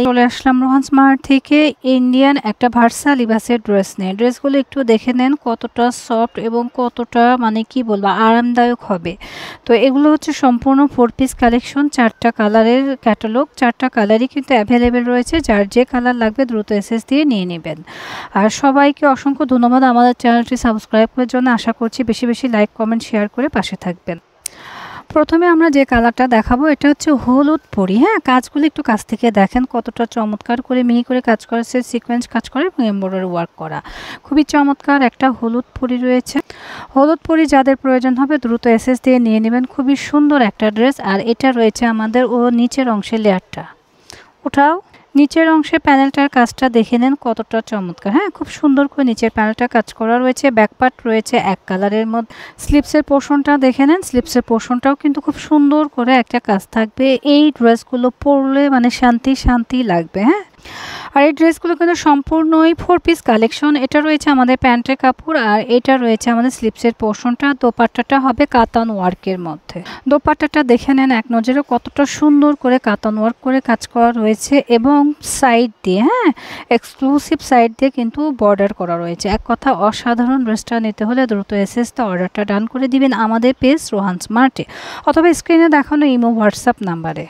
চলে আসলাম রোহান স্মার্ট থেকে ইন্ডিয়ান একটা ভার্সা লিবাসের ড্রেস নিয়ে। ড্রেসগুলো একটু দেখে নেন কতটা সফট এবং কতটা মানে কি বলবো আরামদায়ক হবে। তো এগুলো হচ্ছে সম্পূর্ণ 4 পিস কালেকশন, 4টা কালারের ক্যাটালগ, 4টা কালারই কিন্তু অ্যাভেলেবেল রয়েছে। যার যে কালার লাগবে দ্রুত এসএস দিয়ে নিয়ে নেবেন। আর সবাইকে অসংখ্য ধন্যবাদ আমাদের চ্যানেলটি সাবস্ক্রাইব করার জন্য। আশা করছি বেশি বেশি লাইক কমেন্ট শেয়ার করে পাশে থাকবেন। প্রথমে আমরা যে কালারটা দেখাবো এটা হচ্ছে হলুদ পরি। হ্যাঁ, কাজগুলো একটু কাছ থেকে দেখেন কতটা চমৎকার করে মিহি করে কাজ করা, সিকোয়েন্স কাজ করা এবং এমব্রয়ডারি ওয়ার্ক করা। খুবই চমৎকার একটা হলুদ পরি রয়েছে। হলুদ পরি যাদের প্রয়োজন হবে দ্রুত এসএস দিয়ে নিয়ে নেবেন। খুবই সুন্দর একটা ড্রেস। আর এটা রয়েছে আমাদের নিচের অংশের লেয়ারটা। ওঠাও নিচের অংশে প্যানেলটার কাজটা দেখে নেন কতটা চমৎকার। হ্যাঁ, খুব সুন্দর করে নিচের প্যানেলটা কাজ করা রয়েছে। ব্যাকপার্ট রয়েছে এক কালারের মধ্যে। স্লিপসের পোর্শনটা দেখে নেন, স্লিপসের পোর্শনটাও কিন্তু খুব সুন্দর করে একটা কাজ থাকবে। এই ড্রেসগুলো পরলে মানে শান্তি শান্তি লাগবে। হ্যাঁ, আর এই ড্রেসগুলো কিন্তু সম্পূর্ণই 4 পিস কালেকশন। এটা রয়েছে আমাদের প্যান্টের কাপড় আর এটা রয়েছে আমাদের স্লিপসের পোর্শনটা। দোপাট্টাটা হবে কাতান ওয়ার্কের মধ্যে। দোপাট্টাটা দেখে নেন এক নজরে কতটা সুন্দর করে কাতান ওয়ার্ক করে কাজ করা রয়েছে এবং সাইড দিয়ে এক্সক্লুসিভ সাইড দিয়ে কিন্তু বর্ডার করা রয়েছে। এক কথা অসাধারণ। ড্রেসটা নিতে হলে দ্রুত এসএসতে অর্ডারটা ডান করে দিবেন আমাদের পেজ রোহান স্মার্টে অথবা স্ক্রিনে দেখানো ইমো হোয়াটসঅ্যাপ নাম্বারে।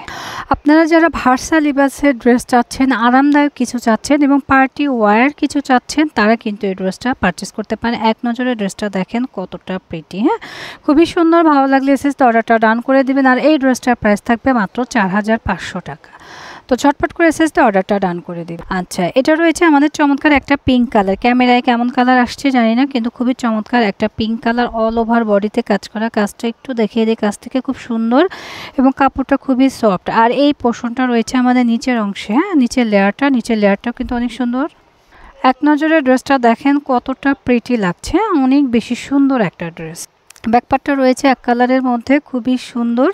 আপনারা যারা ভার্সা লিবাসের ড্রেস চাচ্ছেন, আরামদায়ক কিছু চাচ্ছেন এবং পার্টি ওয়্যার কিছু চাচ্ছেন, তারা কিন্তু এই ড্রেসটা পারচেস করতে পারেন। এক নজরে ড্রেসটা দেখেন কতটা প্রিটি। হ্যাঁ, খুবই সুন্দর। ভালো লাগলে এসএসতে অর্ডারটা ডান করে দিবেন। আর এই ড্রেসটার প্রাইস থাকবে মাত্র 4500 টাকা। তো ঝটপট করে এসএসতে অর্ডারটা ডান করে দিন। আচ্ছা, এটা রয়েছে আমাদের চমৎকার একটা পিঙ্ক কালার। ক্যামেরায় কেমন কালার আসছে জানি না, কিন্তু খুবই চমৎকার একটা পিঙ্ক কালার। অল ওভার বডিতে কাজ করা। কাজটা একটু দেখিয়ে দিই, কাজ থেকে খুব সুন্দর এবং কাপড়টা খুবই সফট। আর এই পোর্শনটা রয়েছে আমাদের নিচের অংশে। হ্যাঁ, নিচের লেয়ারটাও কিন্তু অনেক সুন্দর। এক নজরে ড্রেসটা দেখেন কতটা প্রিটি লাগছে। অনেক বেশি সুন্দর একটা ড্রেস। ব্যাকপার্টটা রয়েছে এক কালারের মধ্যে, খুবই সুন্দর।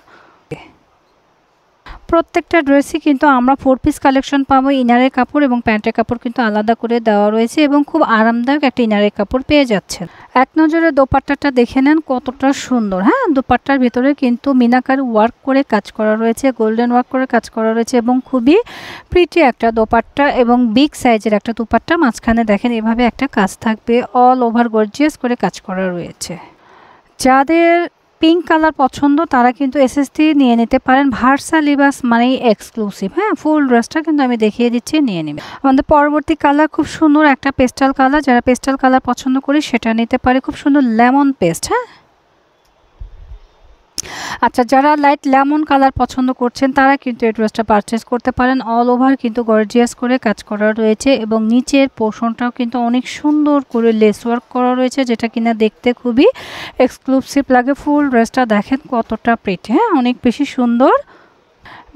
প্রত্যেকটা ড্রেসই কিন্তু আমরা 4 পিস কালেকশন পাবো। ইনারের কাপড় এবং প্যান্টের কাপড় কিন্তু আলাদা করে দেওয়া রয়েছে এবং খুব আরামদায়ক একটা ইনারের কাপড় পেয়ে যাচ্ছেন। এক নজরে দোপাট্টাটা দেখে নেন কতটা সুন্দর। হ্যাঁ, দোপাট্টার ভিতরে কিন্তু মিনাকার ওয়ার্ক করে কাজ করা রয়েছে, গোল্ডেন ওয়ার্ক করে কাজ করা রয়েছে এবং খুবই প্রিটি একটা দোপাট্টা এবং বিগ সাইজের একটা দোপাট্টা। মাঝখানে দেখেন এভাবে একটা কাজ থাকবে। অল ওভার গর্জিয়াস করে কাজ করা রয়েছে। যাদের পিঙ্ক কালার পছন্দ তারা কিন্তু এসএসটি নিয়ে নিতে পারেন। ভার্সা লিবাস মানেই এক্সক্লুসিভ। হ্যাঁ, ফুল ড্রেসটা কিন্তু আমি দেখিয়ে দিচ্ছি, নিয়ে নেবেন। আমাদের পরবর্তী কালার খুব সুন্দর একটা পেস্টাল কালার। যারা পেস্টাল কালার পছন্দ করে সেটা নিতে পারে। খুব সুন্দর লেমন পেস্ট। হ্যাঁ, আচ্ছা, যারা লাইট লেমন কালার পছন্দ করছেন তারা কিন্তু এই ড্রেসটা পারচেস করতে পারেন। অল ওভার কিন্তু গর্জিয়াস করে কাজ করা রয়েছে এবং নিচের পোর্শনটাও কিন্তু অনেক সুন্দর করে লেস ওয়ার্ক করা রয়েছে, যেটা কিনা দেখতে খুবই এক্সক্লুসিভ লাগে। ফুল ড্রেসটা দেখেন কতটা প্রিটি। হ্যাঁ, অনেক বেশি সুন্দর।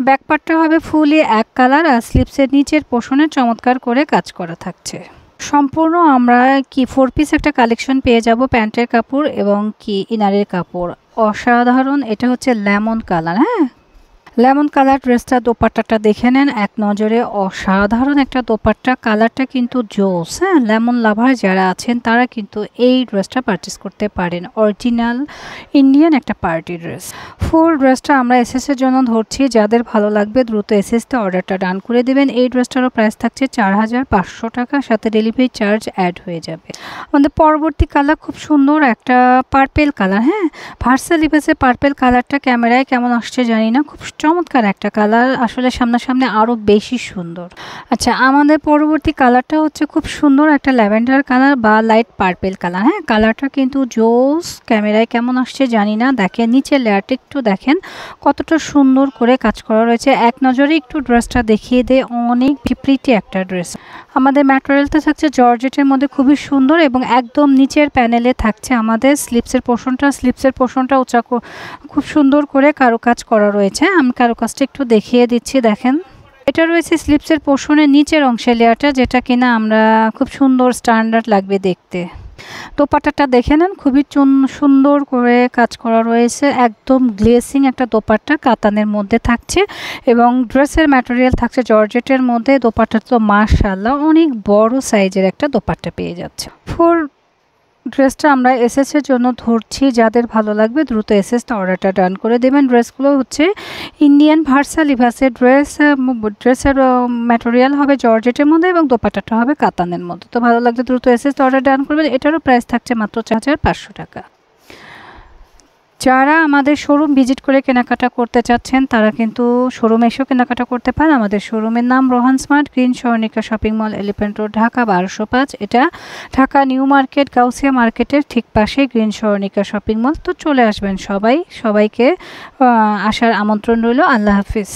ব্যাকপার্টটা হবে ফুলি এক কালার আর স্লিপসের নিচের পোর্শনে চমৎকার করে কাজ করা থাকছে। সম্পূর্ণ আমরা 4 পিস একটা কালেকশন পেয়ে যাব। প্যান্টের কাপড় এবং ইনারের কাপড় অসাধারণ। এটা হচ্ছে লেমন কালার। হ্যাঁ, লেমন কালার ড্রেসটা। দোপাট্টাটা দেখে নেন এক নজরে অসাধারণ একটা দোপাট্টা। কালারটা কিন্তু জোস। হ্যাঁ, লেমন লাভার যারা আছেন তারা কিন্তু এই ড্রেসটা পারচেস করতে পারেন। অরিজিনাল ইন্ডিয়ান একটা পার্টি ড্রেস। ফুল ড্রেসটা আমরা এসএসের জন্য ধরছি। যাদের ভালো লাগবে দ্রুত এসএসতে অর্ডারটা ডান করে দেবেন। এই ড্রেসটারও প্রাইস থাকছে 4500 টাকা, সাথে ডেলিভারি চার্জ অ্যাড হয়ে যাবে। আমাদের পরবর্তী কালার খুব সুন্দর একটা পার্পেল কালার। হ্যাঁ, ভার্সা লিবাসের পার্পেল কালারটা ক্যামেরায় কেমন আসছে জানি না, খুব চমৎকার একটা কালার। আসলে সামনাসামনি আরও বেশি সুন্দর। আচ্ছা, আমাদের পরবর্তী কালারটা হচ্ছে খুব সুন্দর একটা ল্যাভেন্ডার কালার বা লাইট পার্পেল কালার। হ্যাঁ, কালারটা কিন্তু জোস। ক্যামেরায় কেমন আসছে জানি না। দেখেন নিচের লেয়ারটা একটু দেখেন কতটা সুন্দর করে কাজ করা রয়েছে। এক নজরে একটু ড্রেসটা দেখিয়ে দেয়। অনেক প্রিটি একটা ড্রেস। আমাদের ম্যাটেরিয়ালটা থাকছে জর্জেটের মধ্যে, খুবই সুন্দর এবং একদম নিচের প্যানেলে থাকছে আমাদের স্লিপসের পোর্শনটা উঁচা খুব সুন্দর করে কারুকাজ করা রয়েছে। আমি কারুকাজটা একটু দেখিয়ে দিচ্ছি। দেখেন এটা রয়েছে স্লিপসের পোর্শনের নিচের অংশের লেয়ারটা, যেটা কিনা আমরা খুব সুন্দর স্ট্যান্ডার্ড লাগবে দেখতে। দোপাট্টাটা দেখে নেন খুবই সুন্দর করে কাজ করা রয়েছে। একদম গ্লেসিং একটা দোপাট্টা কাতানের মধ্যে থাকছে এবং ড্রেসের ম্যাটেরিয়াল থাকছে জর্জেটের মধ্যে। দোপাট্টা তো মাশাআল্লাহ অনেক বড় সাইজের একটা দোপাট্টা পেয়ে যাচ্ছে। ফুল ড্রেসটা আমরা এসএস এর জন্য ধরছি, যাদের ভালো লাগবে দ্রুত এসএসটা অর্ডারটা ডান করে দেবেন। ড্রেসগুলো হচ্ছে ইন্ডিয়ান ভার্সা লিভাসের ড্রেস। ড্রেসের ম্যাটেরিয়াল হবে জর্জেটের মধ্যে এবং দোপাট্টাটা হবে কাতানের মধ্যে। তো ভালো লাগলে দ্রুত এসএসটা অর্ডার ডান করবেন। এটারও প্রাইস থাকছে মাত্র 4500 টাকা। যারা আমাদের শোরুম ভিজিট করে কেনাকাটা করতে চাচ্ছেন তারা কিন্তু শোরুমে এসেও কেনাকাটা করতে পারেন। আমাদের শোরুমের নাম Rohan smart green Swarnika shopping mall, elephant road, Dhaka 1205। এটা ঢাকা নিউ মার্কেট গাউসিয়া মার্কেটের ঠিক পাশেই গ্রিন স্বর্ণিকা শপিং মল। তো চলে আসবেন সবাই, সবাইকে আসার আমন্ত্রণ রইল। আল্লাহ হাফিজ।